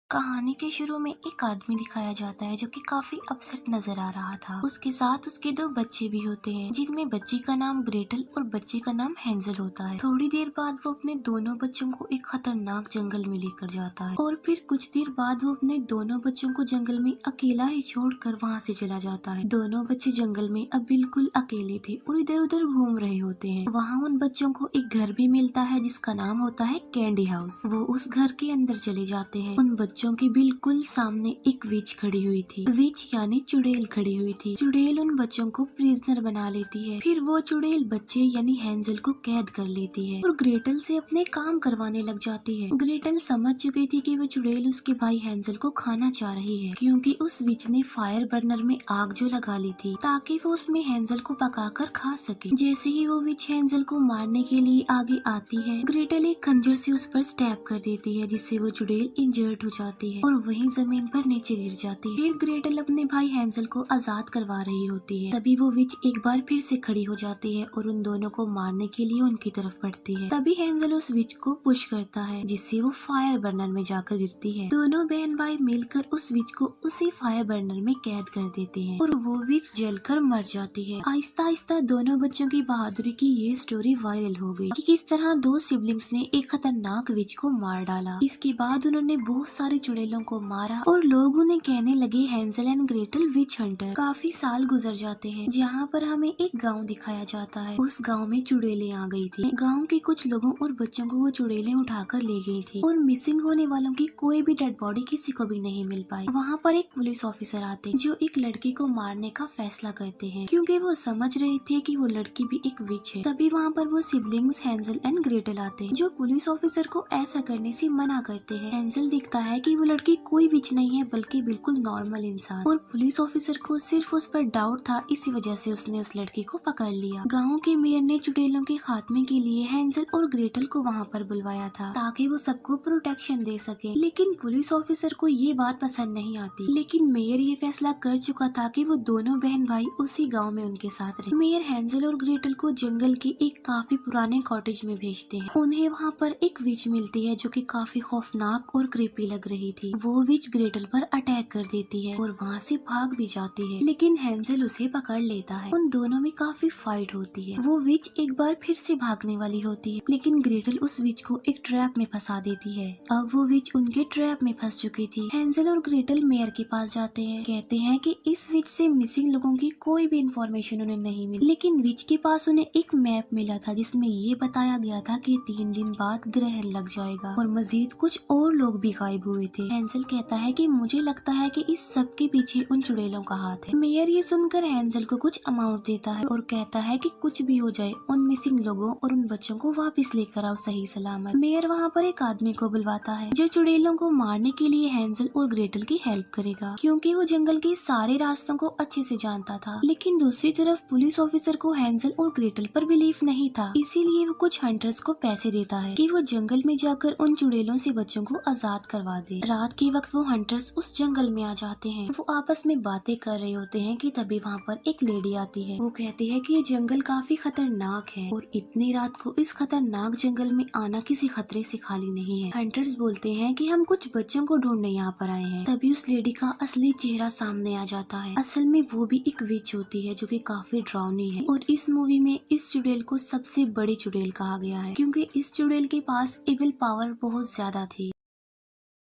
कहानी के शुरू में एक आदमी दिखाया जाता है जो कि काफी अपसेट नजर आ रहा था। उसके साथ उसके दो बच्चे भी होते हैं, जिनमें बच्ची का नाम ग्रेटल और बच्चे का नाम हेंजल होता है। थोड़ी देर बाद वो अपने दोनों बच्चों को एक खतरनाक जंगल में लेकर जाता है और फिर कुछ देर बाद वो अपने दोनों बच्चों को जंगल में अकेला ही छोड़कर वहाँ से चला जाता है। दोनों बच्चे जंगल में अब बिल्कुल अकेले थे और इधर उधर घूम रहे होते हैं। वहाँ उन बच्चों को एक घर भी मिलता है जिसका नाम होता है कैंडी हाउस। वो उस घर के अंदर चले जाते हैं। उन बच्चों के बिल्कुल सामने एक विच खड़ी हुई थी। विच यानी चुड़ैल खड़ी हुई थी। चुड़ैल उन बच्चों को प्रिजनर बना लेती है। फिर वो चुड़ैल बच्चे यानी हेंजल को कैद कर लेती है और ग्रेटल से अपने काम करवाने लग जाती है। ग्रेटल समझ चुकी थी कि वो चुड़ैल उसके भाई हेंजल को खाना चाह रही है, क्योंकि उस विच ने फायर बर्नर में आग जो लगा ली थी ताकि वो उसमें हेंजल को पकाकर खा सके। जैसे ही वो विच हेंजल को मारने के लिए आगे आती है, ग्रेटल एक खंजर से उस पर स्टैब कर देती है, जिससे वो चुड़ैल इंजर्ड हो जाती है और वहीं जमीन पर नीचे गिर जाती है। फिर ग्रेटल अपने भाई हेंजल को आजाद करवा रही होती है। तभी वो विच एक बार फिर से खड़ी हो जाती है और उन दोनों को मारने के लिए उनकी तरफ बढ़ती है। तभी हेंजल उस विच को पुश करता है, जिससे वो फायर बर्नर में जाकर गिरती है। दोनों बहन भाई मिलकर उस विच को उसी फायर बर्नर में कैद कर देते हैं और वो विच जलकर मर जाती है। आहिस्ता आहिस्ता दोनों बच्चों की बहादुरी की ये स्टोरी वायरल हो गई कि किस तरह दो सिबलिंग्स ने एक खतरनाक विच को मार डाला। इसके बाद उन्होंने बहुत सारे चुड़ैलों को मारा और लोग उन्हें कहने लगे Hanzel and Gretel which Hunter. काफी साल गुजर जाते हैं, जहाँ पर हमें एक गांव दिखाया जाता है। उस गांव में चुड़ैलें आ गई थी। गांव के कुछ लोगों और बच्चों को वो चुड़ैलें उठाकर ले गई थी और मिसिंग होने वालों की कोई भी डेड बॉडी किसी को भी नहीं मिल पाई। वहाँ पर एक पुलिस ऑफिसर आते जो एक लड़की को मारने का फैसला करते हैं, क्योंकि वो समझ रहे थे कि वो लड़की भी एक विच है। तभी वहाँ पर वो सिबलिंग्स हेंजल एंड ग्रेटल आते हैं, जो पुलिस ऑफिसर को ऐसा करने से मना करते हैं। हेंजल दिखता है कि वो लड़की कोई विच नहीं है बल्कि बिल्कुल नॉर्मल इंसान, और पुलिस ऑफिसर को सिर्फ उस पर डाउट था, इसी वजह से उसने उस लड़की को पकड़ लिया। गांव के मेयर ने चुड़ैलों के खात्मे के लिए हेंजल और ग्रेटल को वहां पर बुलवाया था ताकि वो सबको प्रोटेक्शन दे सके, लेकिन पुलिस ऑफिसर को ये बात पसंद नहीं आती। लेकिन मेयर ये फैसला कर चुका था कि वो दोनों बहन भाई उसी गाँव में उनके साथ रहे। मेयर हेंजल और ग्रेटल को जंगल के एक काफी पुराने कॉटेज में भेजते हैं। उन्हें वहाँ पर एक विच मिलती है जो कि काफी खौफनाक और क्रीपी लग रही थी। वो विच ग्रेटल पर अटैक कर देती है और वहाँ से भाग भी जाती है, लेकिन हेंजल उसे पकड़ लेता है। उन दोनों में काफी फाइट होती है। वो विच एक बार फिर से भागने वाली होती है, लेकिन ग्रेटल उस विच को एक ट्रैप में फंसा देती है। अब वो विच उनके ट्रैप में फंस चुकी थी। हेंजल और ग्रेटल मेयर के पास जाते हैं, कहते हैं कि इस विच से मिसिंग लोगों की कोई भी इंफॉर्मेशन उन्हें नहीं मिली, लेकिन विच के पास उन्हें एक मैप मिला था जिसमें ये बताया गया था कि 3 दिन बाद ग्रहण लग जाएगा और मजीद कुछ और लोग भी गायब हुए थे। हेंजल कहता है कि मुझे लगता है कि इस सब के पीछे उन चुड़ैलों का हाथ है। मेयर ये सुनकर हेंजल को कुछ अमाउंट देता है और कहता है कि कुछ भी हो जाए उन मिसिंग लोगों और उन बच्चों को वापस लेकर आओ सही सलामत। मेयर वहाँ पर एक आदमी को बुलवाता है जो चुड़ैलों को मारने के लिए हेंजल और ग्रेटल की हेल्प करेगा, क्योंकि वो जंगल के सारे रास्तों को अच्छे से जानता था। लेकिन दूसरी तरफ पुलिस ऑफिसर को हेंजल और ग्रेटल पर बिलीफ नहीं था, इसीलिए वो कुछ हंटर्स को पैसे देता है कि वो जंगल में जाकर उन चुड़ैलों से बच्चों को आजाद करवा दे। रात के वक्त वो हंटर्स उस जंगल में आ जाते हैं। वो आपस में बातें कर रहे होते हैं कि तभी वहाँ पर एक लेडी आती है। वो कहती है कि ये जंगल काफी खतरनाक है और इतनी रात को इस खतरनाक जंगल में आना किसी खतरे से खाली नहीं है। हंटर्स बोलते हैं कि हम कुछ बच्चों को ढूंढने यहाँ पर आए हैं। तभी उस लेडी का असली चेहरा सामने आ जाता है। असल में वो भी एक विच होती है जो कि काफी डरावनी है, और इस मूवी में इस चुड़ैल को सबसे बड़ी चुड़ैल कहा गया है, क्योंकि इस चुड़ैल के पास इविल पावर बहुत ज्यादा थी।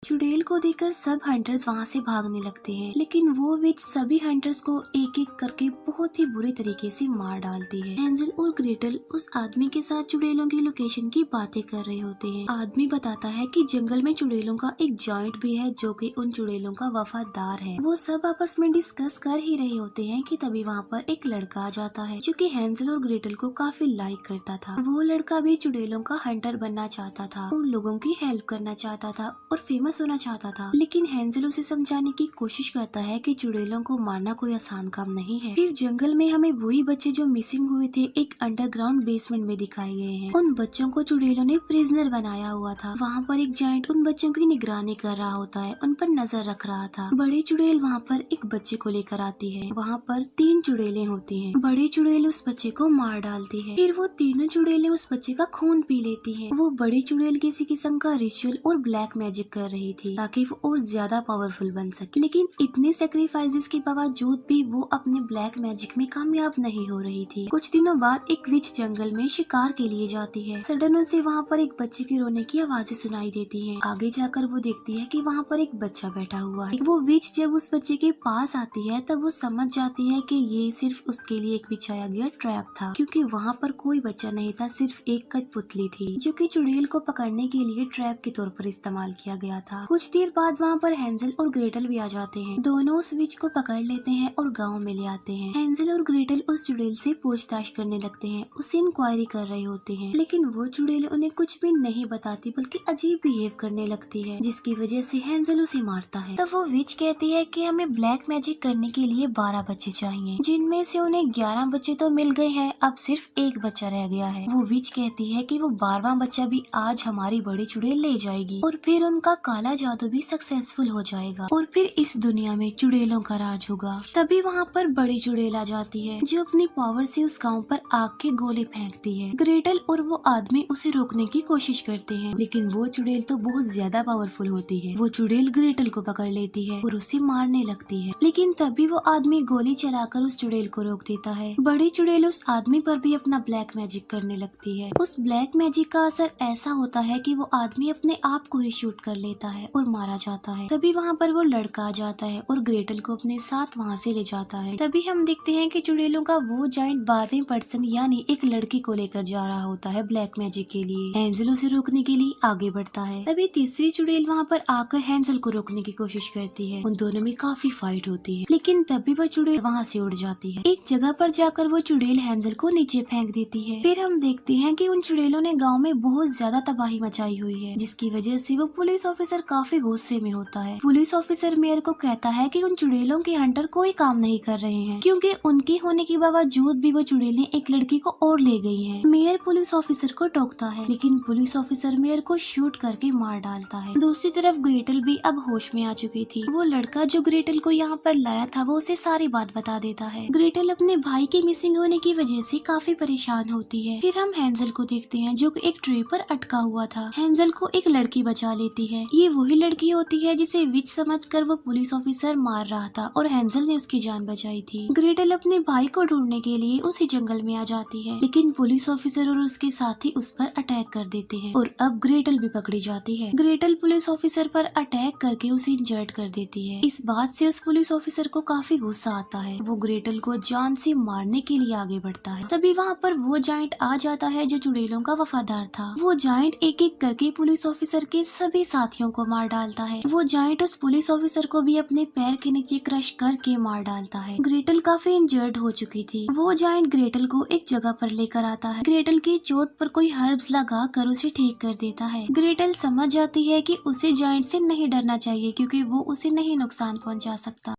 चुड़ैल को देखकर सब हंटर्स वहाँ से भागने लगते हैं, लेकिन वो विच सभी हंटर्स को एक एक करके बहुत ही बुरे तरीके से मार डालती है। हेंजल और ग्रेटल उस आदमी के साथ चुड़ैलों की लोकेशन की बातें कर रहे होते हैं। आदमी बताता है कि जंगल में चुड़ैलों का एक जॉइंट भी है जो कि उन चुड़ैलों का वफादार है। वो सब आपस में डिस्कस कर ही रहे होते हैं कि तभी वहाँ पर एक लड़का आ जाता है जो कि हेंजल और ग्रेटल को काफी लाइक करता था। वो लड़का भी चुड़ैलों का हंटर बनना चाहता था, उन लोगों की हेल्प करना चाहता था और फेमस होना चाहता था। लेकिन हेंजल उसे समझाने की कोशिश करता है कि चुड़ैलों को मारना कोई आसान काम नहीं है। फिर जंगल में हमें वही बच्चे जो मिसिंग हुए थे एक अंडरग्राउंड बेसमेंट में दिखाए गए हैं। उन बच्चों को चुड़ैलों ने प्रिजनर बनाया हुआ था। वहाँ पर एक जायंट उन बच्चों की निगरानी कर रहा होता है, उन पर नजर रख रहा था। बड़ी चुड़ैल वहाँ पर एक बच्चे को लेकर आती है। वहाँ पर 3 चुड़ैलें होती हैं। बड़ी चुड़ैल उस बच्चे को मार डालती है। फिर वो तीनों चुड़ैलें उस बच्चे का खून पी लेती हैं। वो बड़ी चुड़ैल किसी किस्म का रिचुअल और ब्लैक मैजिक कर रही रही थी ताकि वो और ज्यादा पावरफुल बन सके। लेकिन इतने सेक्रीफाइसेस के बावजूद भी वो अपने ब्लैक मैजिक में कामयाब नहीं हो रही थी। कुछ दिनों बाद एक विच जंगल में शिकार के लिए जाती है। सडन उसे वहाँ पर एक बच्चे के रोने की आवाजें सुनाई देती हैं। आगे जाकर वो देखती है कि वहाँ पर एक बच्चा बैठा हुआ है। वो विच जब उस बच्चे के पास आती है तब वो समझ जाती है कि ये सिर्फ उसके लिए एक बिछाया गया ट्रैप था, क्योंकि वहाँ पर कोई बच्चा नहीं था, सिर्फ एक कठपुतली थी जो कि चुड़ैल को पकड़ने के लिए ट्रैप के तौर पर इस्तेमाल किया गया था। कुछ देर बाद वहाँ पर हेंजल और ग्रेटल भी आ जाते हैं। दोनों उस विच को पकड़ लेते हैं और गाँव में ले आते हैं। हेंजल और ग्रेटल उस चुड़ैल से पूछताछ करने लगते हैं, उससे इंक्वायरी कर रहे होते हैं, लेकिन वो चुड़ैल उन्हें कुछ भी नहीं बताती बल्कि अजीब बिहेव करने लगती है, जिसकी वजह से हेंजल उसे मारता है। तब वो विच कहती है कि हमें ब्लैक मैजिक करने के लिए 12 बच्चे चाहिए, जिनमें से उन्हें 11 बच्चे तो मिल गए हैं, अब सिर्फ एक बच्चा रह गया है। वो विच कहती है कि वो 12वां बच्चा भी आज हमारी बड़ी चुड़ैल ले जाएगी और फिर उनका काला जादू भी सक्सेसफुल हो जाएगा और फिर इस दुनिया में चुड़ैलों का राज होगा। तभी वहाँ पर बड़ी चुड़ैल आ जाती है जो अपनी पावर से उस गाँव पर आग के गोले फेंकती है। ग्रेटल और वो आदमी उसे रोकने की कोशिश करते हैं, लेकिन वो चुड़ैल तो बहुत ज्यादा पावरफुल होती है। वो चुड़ैल ग्रेटल को पकड़ लेती है और उसे मारने लगती है, लेकिन तभी वो आदमी गोली चलाकर उस चुड़ैल को रोक देता है। बड़ी चुड़ैल उस आदमी पर भी अपना ब्लैक मैजिक करने लगती है। उस ब्लैक मैजिक का असर ऐसा होता है कि वो आदमी अपने आप को ही शूट कर लेता है और मारा जाता है। तभी वहाँ पर वो लड़का आ जाता है और ग्रेटल को अपने साथ वहाँ से ले जाता है। तभी हम देखते हैं कि चुड़ैलों का वो जाइंट 12वें पर्सन यानी एक लड़की को लेकर जा रहा होता है ब्लैक मैजिक के लिए। हेंजल उसे रोकने के लिए आगे बढ़ता है। तभी तीसरी चुड़ैल वहाँ पर आकर हेंजल को रोकने की कोशिश करती है। उन दोनों में काफी फाइट होती है, लेकिन तभी वो चुड़ैल वहाँ से उड़ जाती है। एक जगह पर जाकर वो चुड़ैल हेंजल को नीचे फेंक देती है। फिर हम देखते हैं कि उन चुड़ैलों ने गाँव में बहुत ज्यादा तबाही मचाई हुई है, जिसकी वजह से वो पुलिस ऑफिसर काफी गुस्से में होता है। पुलिस ऑफिसर मेयर को कहता है कि उन चुड़ैलों के हंटर कोई काम नहीं कर रहे हैं, क्योंकि उनके होने के बावजूद भी वो चुड़ैलें एक लड़की को और ले गई हैं। मेयर पुलिस ऑफिसर को टोकता है, लेकिन पुलिस ऑफिसर मेयर को शूट करके मार डालता है। दूसरी तरफ ग्रेटल भी अब होश में आ चुकी थी। वो लड़का जो ग्रेटल को यहाँ पर लाया था वो उसे सारी बात बता देता है। ग्रेटल अपने भाई के मिसिंग होने की वजह से काफी परेशान होती है। फिर हम हेंजल को देखते हैं जो एक ट्री पर अटका हुआ था। हेंजल को एक लड़की बचा लेती है। ये वही लड़की होती है जिसे विच समझकर वो पुलिस ऑफिसर मार रहा था और हेंजल ने उसकी जान बचाई थी। ग्रेटल अपने भाई को ढूंढने के लिए उसी जंगल में आ जाती है, लेकिन पुलिस ऑफिसर और उसके साथी उस पर अटैक कर देते हैं और अब ग्रेटल भी पकड़ी जाती है। ग्रेटल पुलिस ऑफिसर पर अटैक करके उसे इंजर्ड कर देती है। इस बात से उस पुलिस ऑफिसर को काफी गुस्सा आता है। वो ग्रेटल को जान से मारने के लिए आगे बढ़ता है। तभी वहाँ पर वो जाइंट आ जाता है जो चुड़ैलों का वफादार था। वो जाइंट एक एक करके पुलिस ऑफिसर के सभी साथियों को मार डालता है। वो जाइंट उस पुलिस ऑफिसर को भी अपने पैर के नीचे क्रश करके मार डालता है। ग्रेटल काफी इंजर्ड हो चुकी थी। वो जाइंट ग्रेटल को एक जगह पर लेकर आता है। ग्रेटल की चोट पर कोई हर्ब्स लगा कर उसे ठीक कर देता है। ग्रेटल समझ जाती है कि उसे जाइंट से नहीं डरना चाहिए, क्योंकि वो उसे नहीं नुकसान पहुंचा सकता।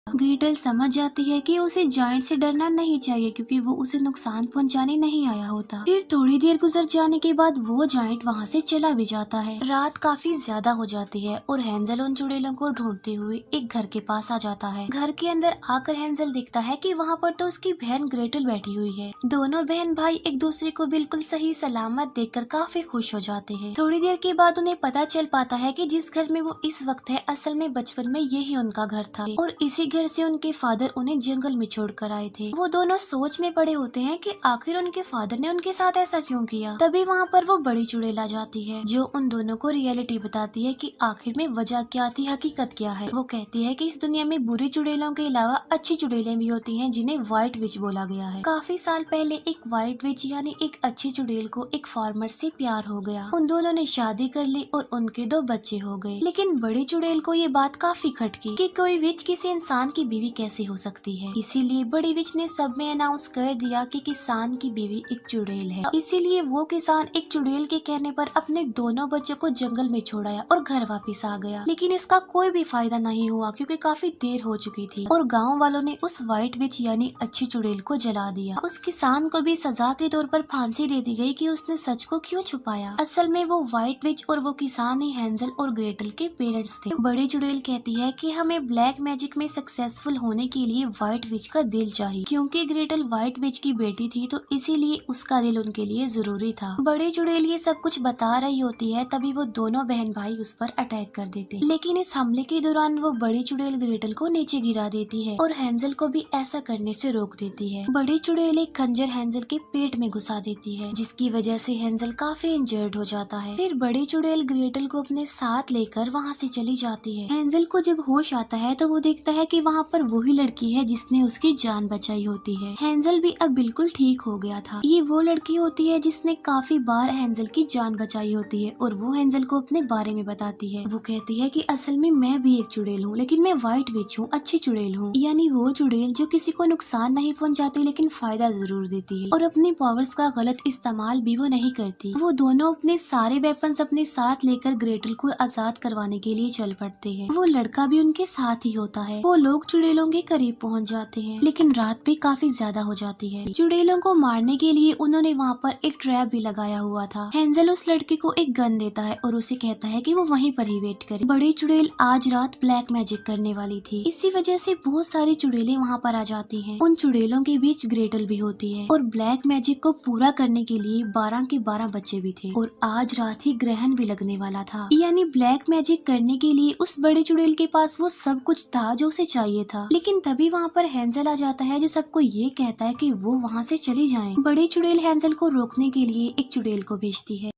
ग्रेटल समझ जाती है कि उसे जाइंट से डरना नहीं चाहिए, क्योंकि वो उसे नुकसान पहुंचाने नहीं आया होता। फिर थोड़ी देर गुजर जाने के बाद वो जाइंट वहां से चला भी जाता है। रात काफी ज्यादा हो जाती है और हेंजल उन चुड़ैलों को ढूंढते हुए एक घर के पास आ जाता है। घर के अंदर आकर हेंजल देखता है कि वहाँ पर तो उसकी बहन ग्रेटल बैठी हुई है। दोनों बहन भाई एक दूसरे को बिल्कुल सही सलामत देखकर काफी खुश हो जाते हैं। थोड़ी देर के बाद उन्हें पता चल पाता है कि जिस घर में वो इस वक्त है, असल में बचपन में यही उनका घर था और इसी घर से उनके फादर उन्हें जंगल में छोड़कर आए थे। वो दोनों सोच में पड़े होते हैं कि आखिर उनके फादर ने उनके साथ ऐसा क्यों किया। तभी वहाँ पर वो बड़ी चुड़ैल आ जाती है जो उन दोनों को रियलिटी बताती है कि आखिर में वजह क्या थी, हकीकत क्या है। वो कहती है कि इस दुनिया में बुरी चुड़ैलों के अलावा अच्छी चुड़ैलें भी होती हैं, जिन्हें व्हाइट विच बोला गया है। काफी साल पहले एक व्हाइट विच यानी एक अच्छी चुड़ैल को एक फार्मर से प्यार हो गया। उन दोनों ने शादी कर ली और उनके 2 बच्चे हो गए। लेकिन बड़ी चुड़ैल को ये बात काफी खटकी कि कोई विच किसी इंसान की बीवी कैसे हो सकती है। इसीलिए बड़ी विच ने सब में अनाउंस कर दिया कि किसान की बीवी एक चुड़ैल है। इसीलिए वो किसान एक चुड़ैल के कहने पर अपने दोनों बच्चों को जंगल में छोड़ाया और घर वापस आ गया। लेकिन इसका कोई भी फायदा नहीं हुआ, क्योंकि काफी देर हो चुकी थी और गाँव वालों ने उस व्हाइट विच यानी अच्छी चुड़ैल को जला दिया। उस किसान को भी सजा के तौर पर फांसी दे दी गई कि उसने सच को क्यों छुपाया। असल में वो व्हाइट विच और वो किसान ही हेंजल और ग्रेटल के पेरेंट्स थे। बड़ी चुड़ैल कहती है कि हमें ब्लैक मैजिक में सक्सेस सक्सेसफुल होने के लिए व्हाइट विच का दिल चाहिए, क्योंकि ग्रेटल व्हाइट विच की बेटी थी तो इसीलिए उसका दिल उनके लिए जरूरी था। बड़ी चुड़ैल ये सब कुछ बता रही होती है, तभी वो दोनों बहन भाई उस पर अटैक कर देते हैं। लेकिन इस हमले के दौरान वो बड़ी चुड़ैल ग्रेटल को नीचे गिरा देती है और हैंजल को भी ऐसा करने से रोक देती है। बड़ी चुड़ैल एक खंजर हैंजल के पेट में घुसा देती है, जिसकी वजह से हैंजल काफी इंजर्ड हो जाता है। फिर बड़ी चुड़ैल ग्रेटल को अपने साथ लेकर वहाँ से चली जाती है। हैंजल को जब होश आता है तो वो देखता है कि वहाँ पर वही लड़की है जिसने उसकी जान बचाई होती है। हैंजल भी अब बिल्कुल ठीक हो गया था। ये वो लड़की होती है जिसने काफी बार हैंजल की जान बचाई होती है और वो हैंजल को अपने बारे में बताती है। वो कहती है कि असल में मैं भी एक चुड़ैल हूँ, लेकिन मैं व्हाइट विच हूँ, अच्छी चुड़ैल हूँ। यानी वो चुड़ैल जो किसी को नुकसान नहीं पहुँचाती लेकिन फायदा जरूर देती है, और अपनी पावर्स का गलत इस्तेमाल भी वो नहीं करती। वो दोनों अपने सारे वेपन्स अपने साथ लेकर ग्रेटल को आजाद करवाने के लिए चल पड़ते हैं। वो लड़का भी उनके साथ ही होता है। वो लोग चुड़ैलों के करीब पहुंच जाते हैं, लेकिन रात भी काफी ज्यादा हो जाती है। चुड़ैलों को मारने के लिए उन्होंने वहाँ पर एक ट्रैप भी लगाया हुआ था। हैंजल उस लड़के को एक गन देता है और उसे कहता है कि वो वहीं पर ही वेट करे। बड़ी चुड़ैल आज रात ब्लैक मैजिक करने वाली थी, इसी वजह से बहुत सारी चुड़ैलें वहाँ पर आ जाती हैं। उन चुड़ैलों के बीच ग्रेटल भी होती है और ब्लैक मैजिक को पूरा करने के लिए 12 के 12 बच्चे भी थे और आज रात ही ग्रहण भी लगने वाला था। यानी ब्लैक मैजिक करने के लिए उस बड़े चुड़ैल के पास वो सब कुछ था जो उसे चाहिए था। लेकिन तभी वहाँ पर हैंजल आ जाता है जो सबको ये कहता है कि वो वहाँ से चली जाएं। बड़ी चुड़ैल हैंजल को रोकने के लिए एक चुड़ैल को भेजती है,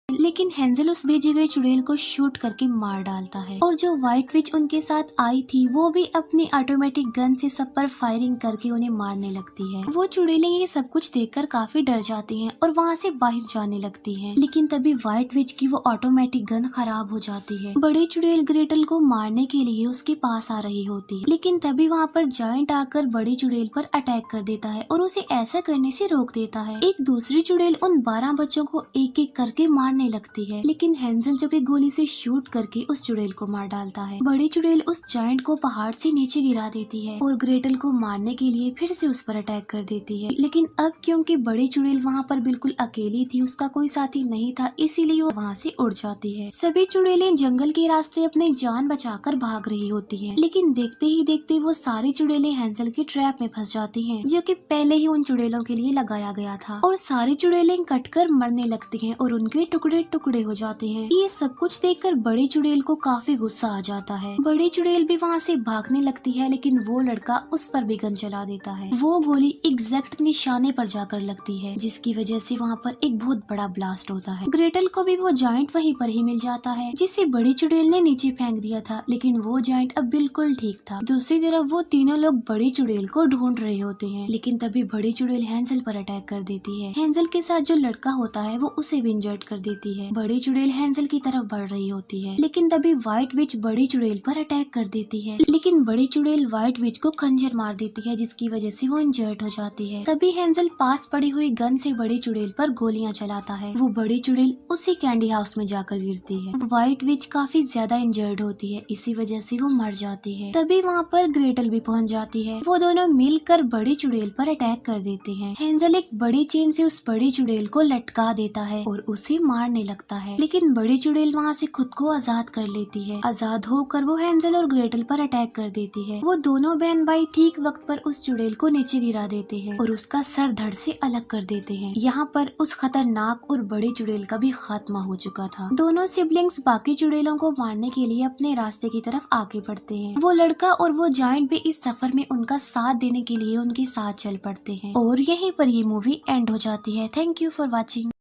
लेकिन हैंजल उस भेजी गई चुड़ैल को शूट करके मार डालता है। और जो व्हाइट विच उनके साथ आई थी वो भी अपनी ऑटोमेटिक गन से सब पर फायरिंग करके उन्हें मारने लगती है। वो चुड़ैलें ये सब कुछ देखकर काफी डर जाती हैं और वहाँ से बाहर जाने लगती हैं। लेकिन तभी व्हाइट विच की वो ऑटोमेटिक गन खराब हो जाती है। बड़ी चुड़ैल ग्रेटल को मारने के लिए उसके पास आ रही होती है, लेकिन तभी वहाँ पर जायंट आकर बड़ी चुड़ैल पर अटैक कर देता है और उसे ऐसा करने से रोक देता है। एक दूसरी चुड़ैल उन 12 बच्चों को एक एक करके मारने लगती है, लेकिन हैंजल जो कि गोली से शूट करके उस चुड़ैल को मार डालता है। बड़ी चुड़ैल उस जायंट को पहाड़ से नीचे गिरा देती है और ग्रेटल को मारने के लिए फिर से उस पर अटैक कर देती है। लेकिन अब क्योंकि बड़ी चुड़ैल वहाँ पर बिल्कुल अकेली थी, उसका कोई साथी नहीं था, इसीलिए वो वहाँ से उड़ जाती है। सभी चुड़ैलें जंगल के रास्ते अपनी जान बचाकर भाग रही होती है, लेकिन देखते ही देखते वो सारी चुड़ैलें हैंजल के ट्रैप में फंस जाती है, जो कि पहले ही उन चुड़ैलों के लिए लगाया गया था। और सारी चुड़ैलें कटकर मरने लगती हैं और उनके टुकड़े टुकड़े हो जाते हैं। ये सब कुछ देखकर बड़ी चुड़ैल को काफी गुस्सा आ जाता है। बड़ी चुड़ैल भी वहाँ से भागने लगती है, लेकिन वो लड़का उस पर भी गन चला देता है। वो गोली एग्जैक्ट निशाने पर जाकर लगती है, जिसकी वजह से वहाँ पर एक बहुत बड़ा ब्लास्ट होता है। ग्रेटल को भी वो जायंट वहीं पर ही मिल जाता है, जिसे बड़ी चुड़ैल ने नीचे फेंक दिया था, लेकिन वो जायंट अब बिल्कुल ठीक था। दूसरी तरफ वो तीनों लोग बड़ी चुड़ैल को ढूंढ रहे होते हैं, लेकिन तभी बड़ी चुड़ैल हैंजल पर अटैक कर देती है। हैंजल के साथ जो लड़का होता है वो उसे भी इंजर्ड कर देती है। बड़ी चुड़ैल हैंजल की तरफ बढ़ रही होती है, लेकिन तभी व्हाइट विच बड़ी चुड़ैल पर अटैक कर देती है, लेकिन बड़ी चुड़ैल व्हाइट विच को खंजर मार देती है, जिसकी वजह से वो इंजर्ड हो जाती है। तभी हैंजल पास पड़ी हुई गन से बड़ी चुड़ैल पर गोलियां चलाता है। वो बड़ी चुड़ैल उसी कैंडी हाउस में जाकर गिरती है। व्हाइट विच काफी ज्यादा इंजर्ड होती है, इसी वजह से वो मर जाती है। तभी वहाँ पर ग्रेटल भी पहुँच जाती है। वो दोनों मिलकर बड़ी चुड़ैल पर अटैक कर देते हैं। हैंजल एक बड़ी चेन से उस बड़ी चुड़ैल को लटका देता है और उसे मारने लगता है, लेकिन बड़ी चुड़ैल वहाँ से खुद को आजाद कर लेती है। आजाद होकर वो हैंजल और ग्रेटल पर अटैक कर देती है। वो दोनों बहन भाई ठीक वक्त पर उस चुड़ैल को नीचे गिरा देते हैं और उसका सर धड़ से अलग कर देते हैं। यहाँ पर उस खतरनाक और बड़ी चुड़ैल का भी खात्मा हो चुका था। दोनों सिबलिंग्स बाकी चुड़ैलों को मारने के लिए अपने रास्ते की तरफ आगे बढ़ते हैं। वो लड़का और वो जायंट भी इस सफर में उनका साथ देने के लिए उनके साथ चल पड़ते हैं और यहीं पर ये मूवी एंड हो जाती है। Thank you for watching.